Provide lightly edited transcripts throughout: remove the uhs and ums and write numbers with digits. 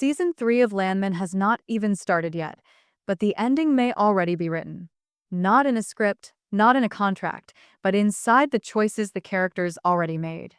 Season 3 of Landman has not even started yet, but the ending may already be written. Not in a script, not in a contract, but inside the choices the characters already made.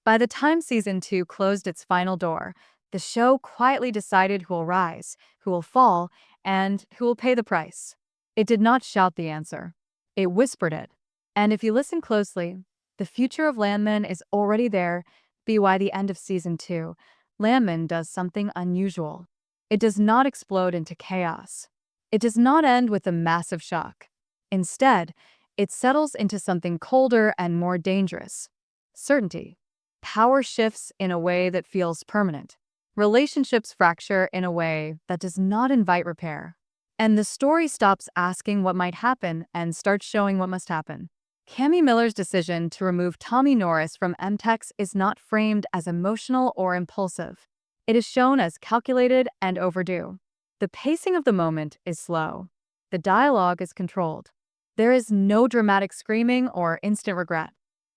By the time Season 2 closed its final door, the show quietly decided who will rise, who will fall, and who will pay the price. It did not shout the answer. It whispered it. And if you listen closely, the future of Landman is already there. By the end of Season 2, Landman does something unusual. It does not explode into chaos. It does not end with a massive shock. Instead, it settles into something colder and more dangerous. Certainty. Power shifts in a way that feels permanent. Relationships fracture in a way that does not invite repair. And the story stops asking what might happen and starts showing what must happen. Cammy Miller's decision to remove Tommy Norris from MTex is not framed as emotional or impulsive. It is shown as calculated and overdue. The pacing of the moment is slow. The dialogue is controlled. There is no dramatic screaming or instant regret.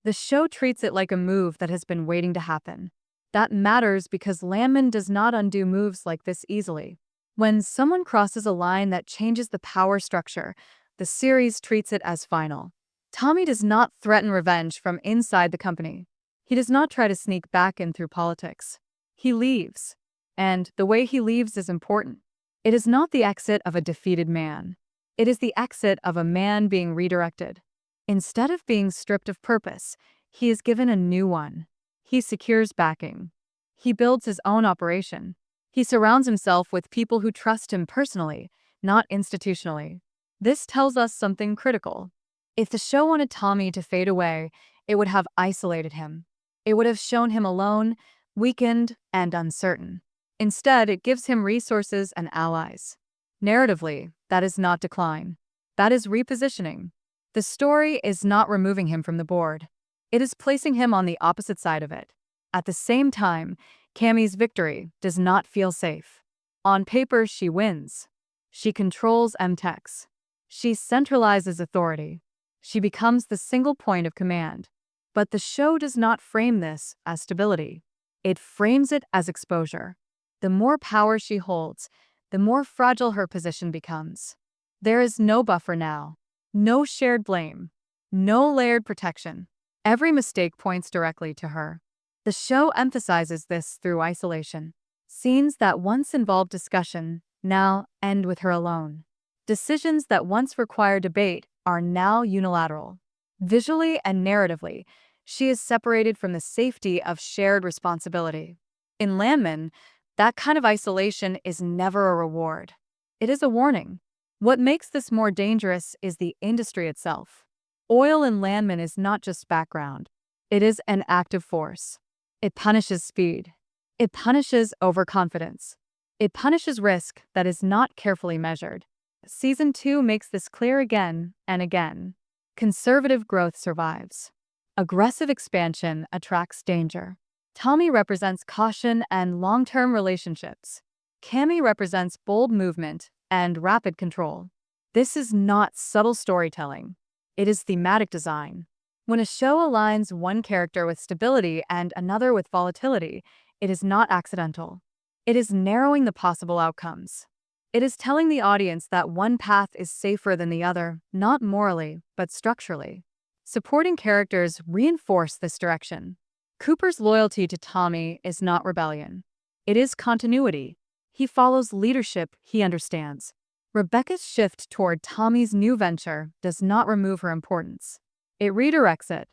The show treats it like a move that has been waiting to happen. That matters because Landman does not undo moves like this easily. When someone crosses a line that changes the power structure, the series treats it as final. Tommy does not threaten revenge from inside the company. He does not try to sneak back in through politics. He leaves. And the way he leaves is important. It is not the exit of a defeated man. It is the exit of a man being redirected. Instead of being stripped of purpose, he is given a new one. He secures backing. He builds his own operation. He surrounds himself with people who trust him personally, not institutionally. This tells us something critical. If the show wanted Tommy to fade away, it would have isolated him. It would have shown him alone, weakened, and uncertain. Instead, it gives him resources and allies. Narratively, that is not decline. That is repositioning. The story is not removing him from the board. It is placing him on the opposite side of it. At the same time, Cammy's victory does not feel safe. On paper, she wins. She controls MTex. She centralizes authority. She becomes the single point of command. But the show does not frame this as stability. It frames it as exposure. The more power she holds, the more fragile her position becomes. There is no buffer now. No shared blame. No layered protection. Every mistake points directly to her. The show emphasizes this through isolation. Scenes that once involved discussion now end with her alone. Decisions that once required debate are now unilateral. Visually and narratively, she is separated from the safety of shared responsibility. In Landman, that kind of isolation is never a reward. It is a warning. What makes this more dangerous is the industry itself. Oil in Landman is not just background. It is an active force. It punishes speed. It punishes overconfidence. It punishes risk that is not carefully measured. Season 2 makes this clear again and again. Conservative growth survives. Aggressive expansion attracts danger. Tommy represents caution and long-term relationships. Cammy represents bold movement and rapid control. This is not subtle storytelling. It is thematic design. When a show aligns one character with stability and another with volatility, it is not accidental. It is narrowing the possible outcomes. It is telling the audience that one path is safer than the other, not morally, but structurally. Supporting characters reinforce this direction. Cooper's loyalty to Tommy is not rebellion. It is continuity. He follows leadership he understands. Rebecca's shift toward Tommy's new venture does not remove her importance. It redirects it.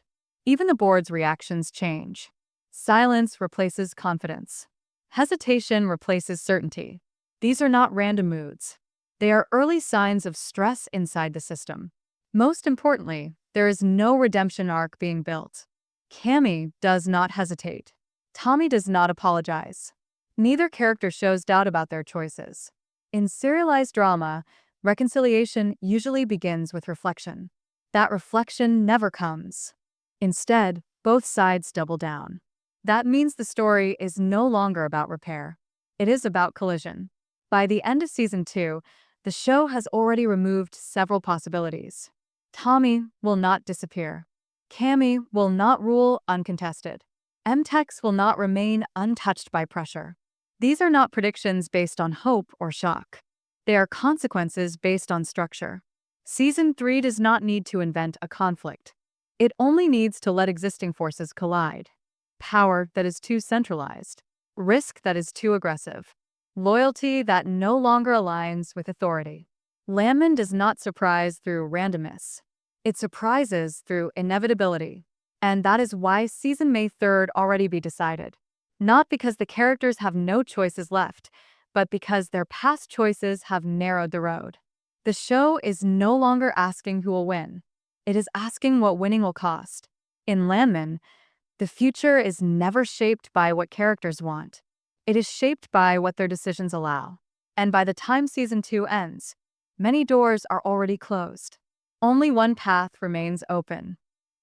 Even the board's reactions change. Silence replaces confidence. Hesitation replaces certainty. These are not random moods. They are early signs of stress inside the system. Most importantly, there is no redemption arc being built. Cammy does not hesitate. Tommy does not apologize. Neither character shows doubt about their choices. In serialized drama, reconciliation usually begins with reflection. That reflection never comes. Instead, both sides double down. That means the story is no longer about repair. It is about collision. By the end of Season 2, the show has already removed several possibilities. Tommy will not disappear. Cammy will not rule uncontested. MTex will not remain untouched by pressure. These are not predictions based on hope or shock. They are consequences based on structure. Season 3 does not need to invent a conflict. It only needs to let existing forces collide. Power that is too centralized, risk that is too aggressive, loyalty that no longer aligns with authority. Landman does not surprise through randomness. It surprises through inevitability. And that is why season May 3rd already be decided. Not because the characters have no choices left, but because their past choices have narrowed the road. The show is no longer asking who will win. It is asking what winning will cost. In Landman, the future is never shaped by what characters want. It is shaped by what their decisions allow. And by the time season 2 ends, many doors are already closed. Only one path remains open.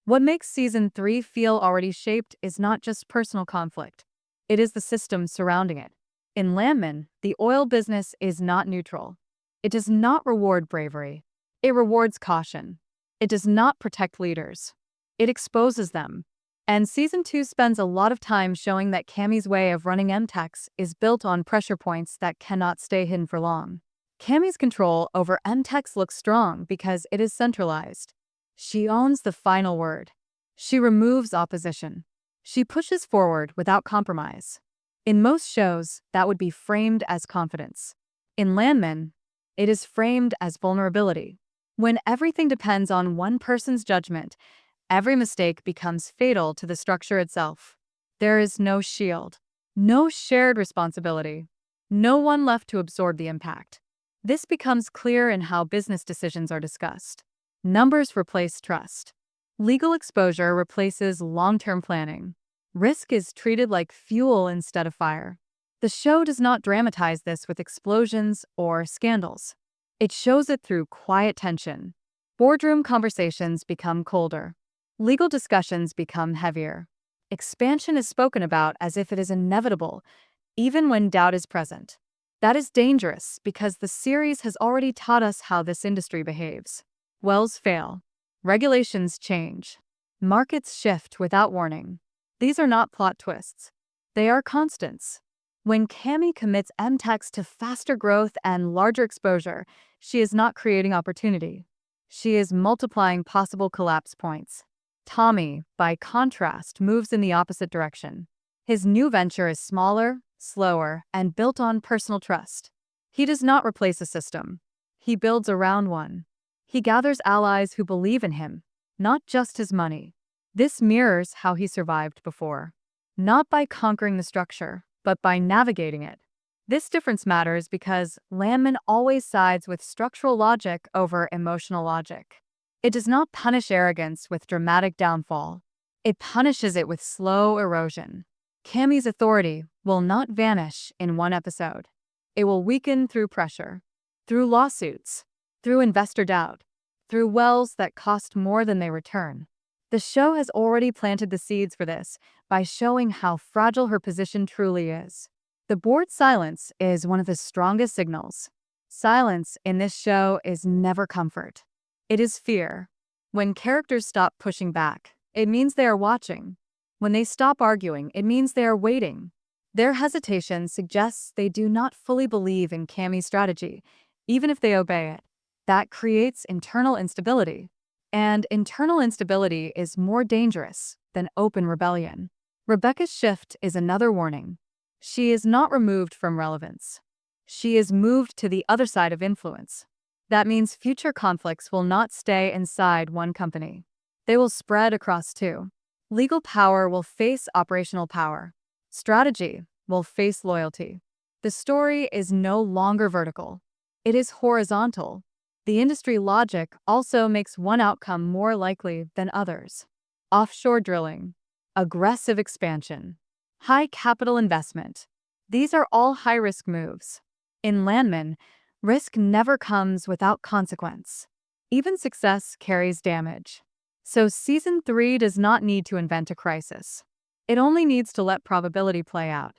What makes season 3 feel already shaped is not just personal conflict. It is the system surrounding it. In Landman, the oil business is not neutral. It does not reward bravery. It rewards caution. It does not protect leaders. It exposes them. And season 2 spends a lot of time showing that Cammy's way of running MTex is built on pressure points that cannot stay hidden for long. Cammy's control over MTex looks strong because it is centralized. She owns the final word. She removes opposition. She pushes forward without compromise. In most shows, that would be framed as confidence. In Landman, it is framed as vulnerability. When everything depends on one person's judgment, every mistake becomes fatal to the structure itself. There is no shield, no shared responsibility, no one left to absorb the impact. This becomes clear in how business decisions are discussed. Numbers replace trust. Legal exposure replaces long-term planning. Risk is treated like fuel instead of fire. The show does not dramatize this with explosions or scandals. It shows it through quiet tension. Boardroom conversations become colder. Legal discussions become heavier. Expansion is spoken about as if it is inevitable, even when doubt is present. That is dangerous because the series has already taught us how this industry behaves. Wells fail. Regulations change. Markets shift without warning. These are not plot twists. They are constants. When Cammy commits MTex to faster growth and larger exposure, she is not creating opportunity. She is multiplying possible collapse points. Tommy, by contrast, moves in the opposite direction. His new venture is smaller, slower, and built on personal trust. He does not replace a system. He builds around one. He gathers allies who believe in him, not just his money. This mirrors how he survived before. Not by conquering the structure, but by navigating it. This difference matters because Landman always sides with structural logic over emotional logic. It does not punish arrogance with dramatic downfall. It punishes it with slow erosion. Cammy's authority will not vanish in one episode. It will weaken through pressure, through lawsuits, through investor doubt, through wells that cost more than they return. The show has already planted the seeds for this by showing how fragile her position truly is. The board's silence is one of the strongest signals. Silence in this show is never comfort. It is fear. When characters stop pushing back, it means they are watching. When they stop arguing, it means they are waiting. Their hesitation suggests they do not fully believe in Cammy's strategy, even if they obey it. That creates internal instability. And internal instability is more dangerous than open rebellion. Rebecca's shift is another warning. She is not removed from relevance. She is moved to the other side of influence. That means future conflicts will not stay inside one company. They will spread across two. Legal power will face operational power. Strategy will face loyalty. The story is no longer vertical. It is horizontal. The industry logic also makes one outcome more likely than others. Offshore drilling, aggressive expansion, high capital investment. These are all high-risk moves. In Landman, risk never comes without consequence. Even success carries damage. So season 3 does not need to invent a crisis. It only needs to let probability play out.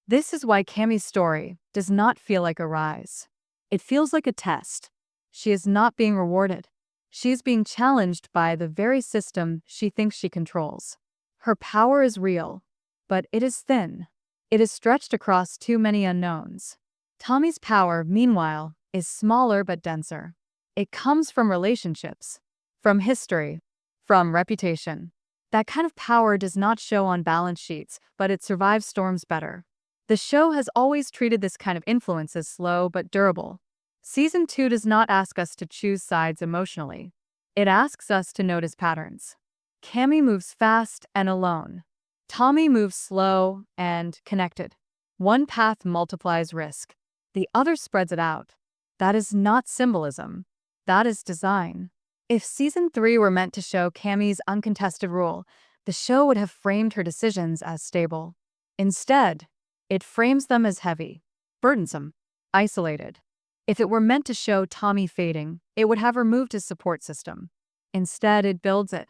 This is why Cammy's story does not feel like a rise. It feels like a test. She is not being rewarded. She is being challenged by the very system she thinks she controls. Her power is real, but it is thin. It is stretched across too many unknowns. Tommy's power, meanwhile, is smaller but denser. It comes from relationships, from history, from reputation. That kind of power does not show on balance sheets, but it survives storms better. The show has always treated this kind of influence as slow but durable. Season 2 does not ask us to choose sides emotionally. It asks us to notice patterns. Cammy moves fast and alone. Tommy moves slow and connected. One path multiplies risk. The other spreads it out. That is not symbolism. That is design. If Season 3 were meant to show Cammy's uncontested rule, the show would have framed her decisions as stable. Instead, it frames them as heavy, burdensome, isolated. If it were meant to show Tommy fading, it would have removed his support system. Instead, it builds it.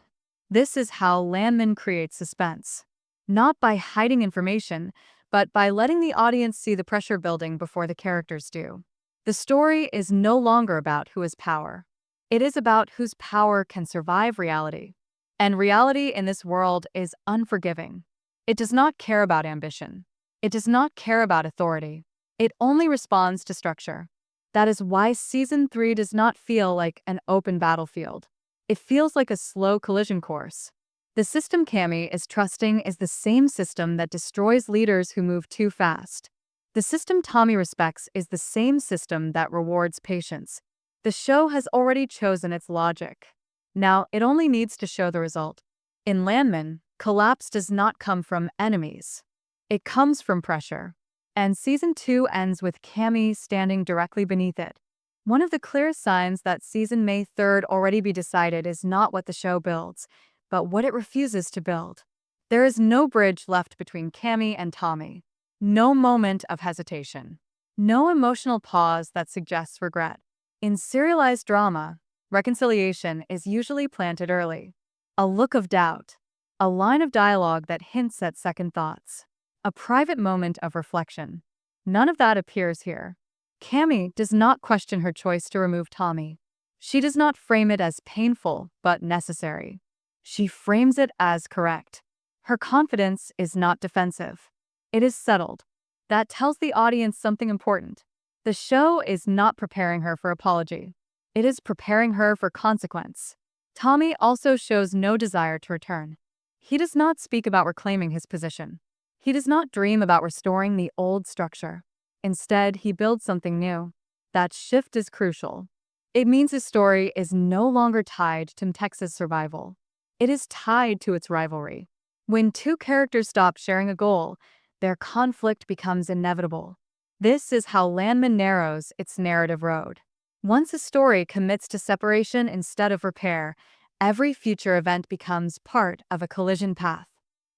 This is how Landman creates suspense. Not by hiding information, but by letting the audience see the pressure building before the characters do. The story is no longer about who has power. It is about whose power can survive reality. And reality in this world is unforgiving. It does not care about ambition. It does not care about authority. It only responds to structure. That is why Season 3 does not feel like an open battlefield. It feels like a slow collision course. The system Cammy is trusting is the same system that destroys leaders who move too fast. The system Tommy respects is the same system that rewards patience. The show has already chosen its logic. Now, it only needs to show the result. In Landman, collapse does not come from enemies. It comes from pressure. And Season 2 ends with Cammy standing directly beneath it. One of the clearest signs that season May 3rd already be decided is not what the show builds, but what it refuses to build. There is no bridge left between Cammy and Tommy. No moment of hesitation. No emotional pause that suggests regret. In serialized drama, reconciliation is usually planted early. A look of doubt. A line of dialogue that hints at second thoughts. A private moment of reflection. None of that appears here. Cammy does not question her choice to remove Tommy. She does not frame it as painful but necessary. She frames it as correct. Her confidence is not defensive. It is settled. That tells the audience something important. The show is not preparing her for apology. It is preparing her for consequence. Tommy also shows no desire to return. He does not speak about reclaiming his position. He does not dream about restoring the old structure. Instead, he builds something new. That shift is crucial. It means his story is no longer tied to MTex's survival. It is tied to its rivalry. When two characters stop sharing a goal, their conflict becomes inevitable. This is how Landman narrows its narrative road. Once a story commits to separation instead of repair, every future event becomes part of a collision path.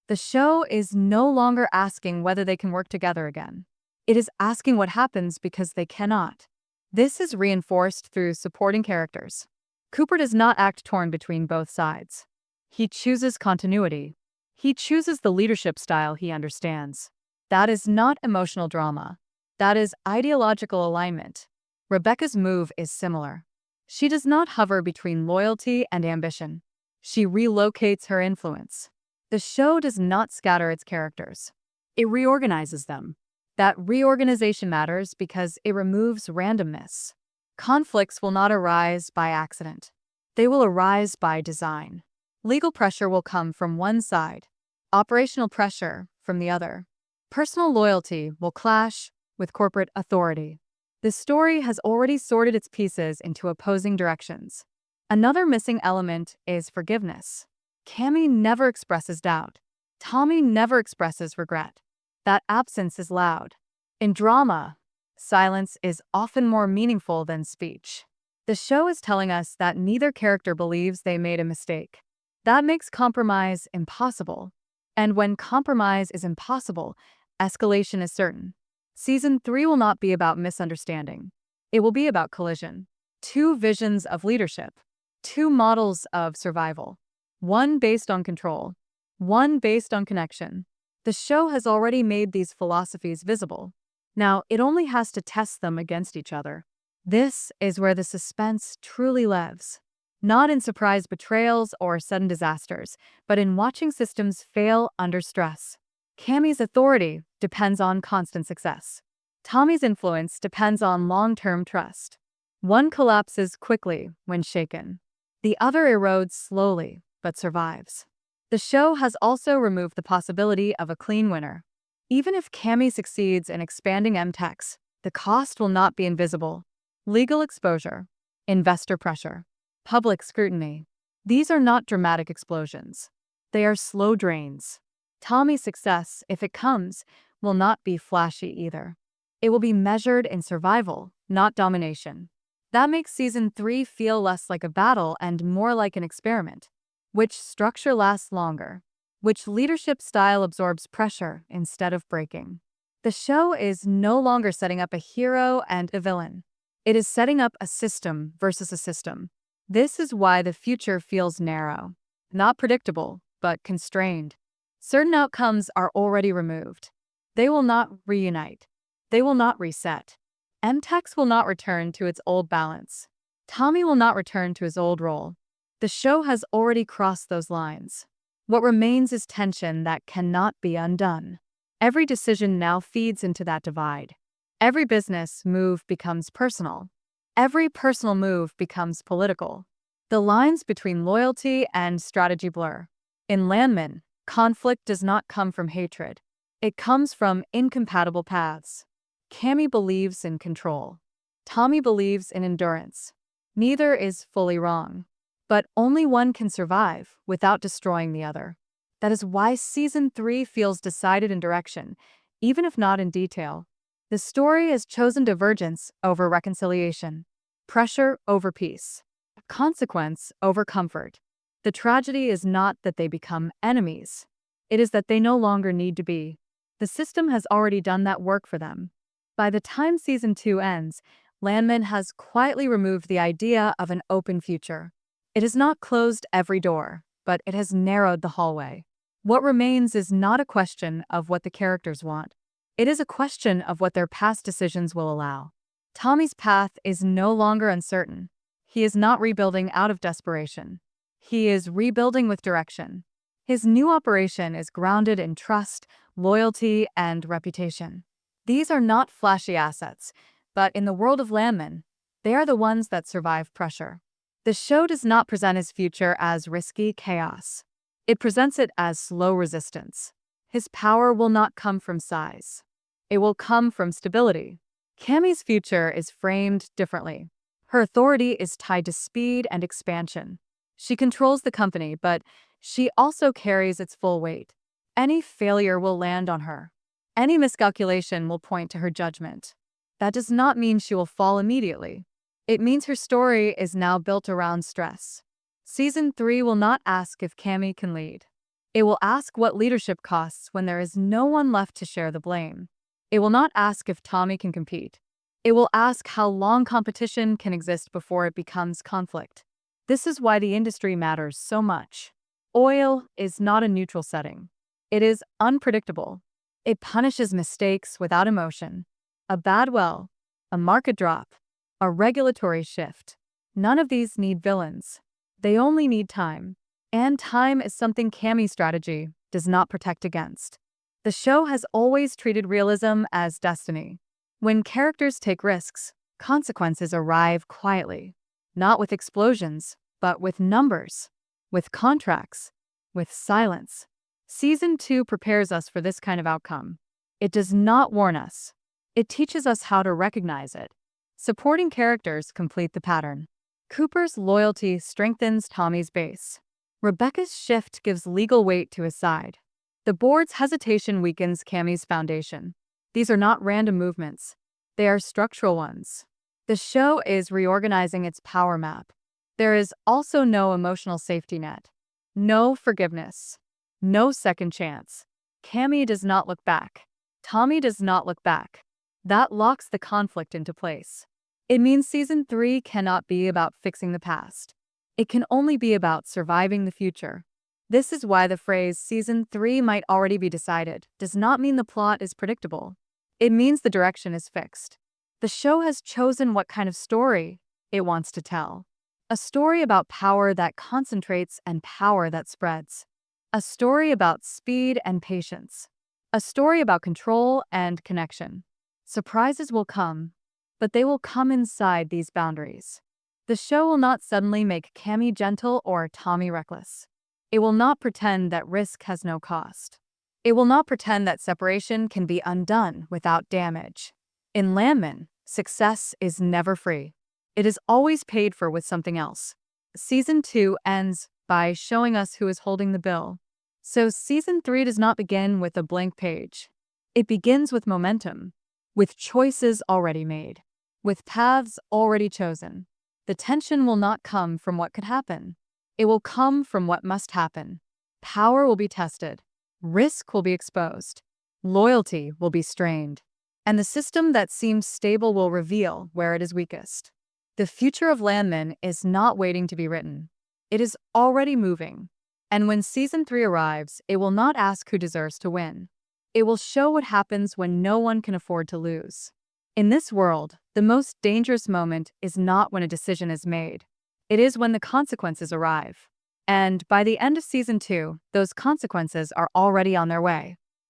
The show is no longer asking whether they can work together again. It is asking what happens because they cannot. This is reinforced through supporting characters. Cooper does not act torn between both sides. He chooses continuity. He chooses the leadership style he understands. That is not emotional drama. That is ideological alignment. Rebecca's move is similar. She does not hover between loyalty and ambition. She relocates her influence. The show does not scatter its characters. It reorganizes them. That reorganization matters because it removes randomness. Conflicts will not arise by accident. They will arise by design. Legal pressure will come from one side, operational pressure from the other. Personal loyalty will clash with corporate authority. The story has already sorted its pieces into opposing directions. Another missing element is forgiveness. Cammy never expresses doubt. Tommy never expresses regret. That absence is loud. In drama, silence is often more meaningful than speech. The show is telling us that neither character believes they made a mistake. That makes compromise impossible. And when compromise is impossible, escalation is certain. Season 3 will not be about misunderstanding. It will be about collision. Two visions of leadership. Two models of survival. One based on control. One based on connection. The show has already made these philosophies visible. Now, it only has to test them against each other. This is where the suspense truly lives. Not in surprise betrayals or sudden disasters, but in watching systems fail under stress. Cammy's authority depends on constant success. Tommy's influence depends on long-term trust. One collapses quickly when shaken. The other erodes slowly, but survives. The show has also removed the possibility of a clean winner. Even if Cammy succeeds in expanding MTex, the cost will not be invisible. Legal exposure, investor pressure, public scrutiny. These are not dramatic explosions. They are slow drains. Tommy's success, if it comes, will not be flashy either. It will be measured in survival, not domination. That makes season 3 feel less like a battle and more like an experiment. Which structure lasts longer? Which leadership style absorbs pressure instead of breaking? The show is no longer setting up a hero and a villain. It is setting up a system versus a system. This is why the future feels narrow. Not predictable, but constrained. Certain outcomes are already removed. They will not reunite. They will not reset. MTex will not return to its old balance. Tommy will not return to his old role. The show has already crossed those lines. What remains is tension that cannot be undone. Every decision now feeds into that divide. Every business move becomes personal. Every personal move becomes political. The lines between loyalty and strategy blur. In Landman, conflict does not come from hatred. It comes from incompatible paths. Cammy believes in control. Tommy believes in endurance. Neither is fully wrong. But only one can survive without destroying the other. That is why season 3 feels decided in direction, even if not in detail. The story has chosen divergence over reconciliation, pressure over peace, consequence over comfort. The tragedy is not that they become enemies. It is that they no longer need to be. The system has already done that work for them. By the time season 2 ends, Landman has quietly removed the idea of an open future. It has not closed every door, but it has narrowed the hallway. What remains is not a question of what the characters want. It is a question of what their past decisions will allow. Tommy's path is no longer uncertain. He is not rebuilding out of desperation. He is rebuilding with direction. His new operation is grounded in trust, loyalty, and reputation. These are not flashy assets, but in the world of Landman, they are the ones that survive pressure. The show does not present his future as risky chaos. It presents it as slow resistance. His power will not come from size. It will come from stability. Cammy's future is framed differently. Her authority is tied to speed and expansion. She controls the company, but she also carries its full weight. Any failure will land on her. Any miscalculation will point to her judgment. That does not mean she will fall immediately. It means her story is now built around stress. Season 3 will not ask if Cammy can lead. It will ask what leadership costs when there is no one left to share the blame. It will not ask if Tommy can compete. It will ask how long competition can exist before it becomes conflict. This is why the industry matters so much. Oil is not a neutral setting. It is unpredictable. It punishes mistakes without emotion. A bad well, a market drop, a regulatory shift. None of these need villains. They only need time. And time is something Cammy's strategy does not protect against. The show has always treated realism as destiny. When characters take risks, consequences arrive quietly. Not with explosions, but with numbers, with contracts, with silence. Season 2 prepares us for this kind of outcome. It does not warn us. It teaches us how to recognize it. Supporting characters complete the pattern. Cooper's loyalty strengthens Tommy's base. Rebecca's shift gives legal weight to his side. The board's hesitation weakens Cammy's foundation. These are not random movements. They are structural ones. The show is reorganizing its power map. There is also no emotional safety net. No forgiveness. No second chance. Cammy does not look back. Tommy does not look back. That locks the conflict into place. It means season 3 cannot be about fixing the past. It can only be about surviving the future. This is why the phrase season 3 might already be decided does not mean the plot is predictable. It means the direction is fixed. The show has chosen what kind of story it wants to tell. A story about power that concentrates and power that spreads. A story about speed and patience. A story about control and connection. Surprises will come, but they will come inside these boundaries. The show will not suddenly make Cammy gentle or Tommy reckless. It will not pretend that risk has no cost. It will not pretend that separation can be undone without damage. In Landman, success is never free. It is always paid for with something else. Season 2 ends by showing us who is holding the bill. So Season 3 does not begin with a blank page. It begins with momentum, with choices already made, with paths already chosen. The tension will not come from what could happen. It will come from what must happen. Power will be tested. Risk will be exposed. Loyalty will be strained. And the system that seems stable will reveal where it is weakest. The future of Landman is not waiting to be written. It is already moving. And when Season 3 arrives, it will not ask who deserves to win. It will show what happens when no one can afford to lose. In this world, the most dangerous moment is not when a decision is made. It is when the consequences arrive. And by the end of Season 2, those consequences are already on their way.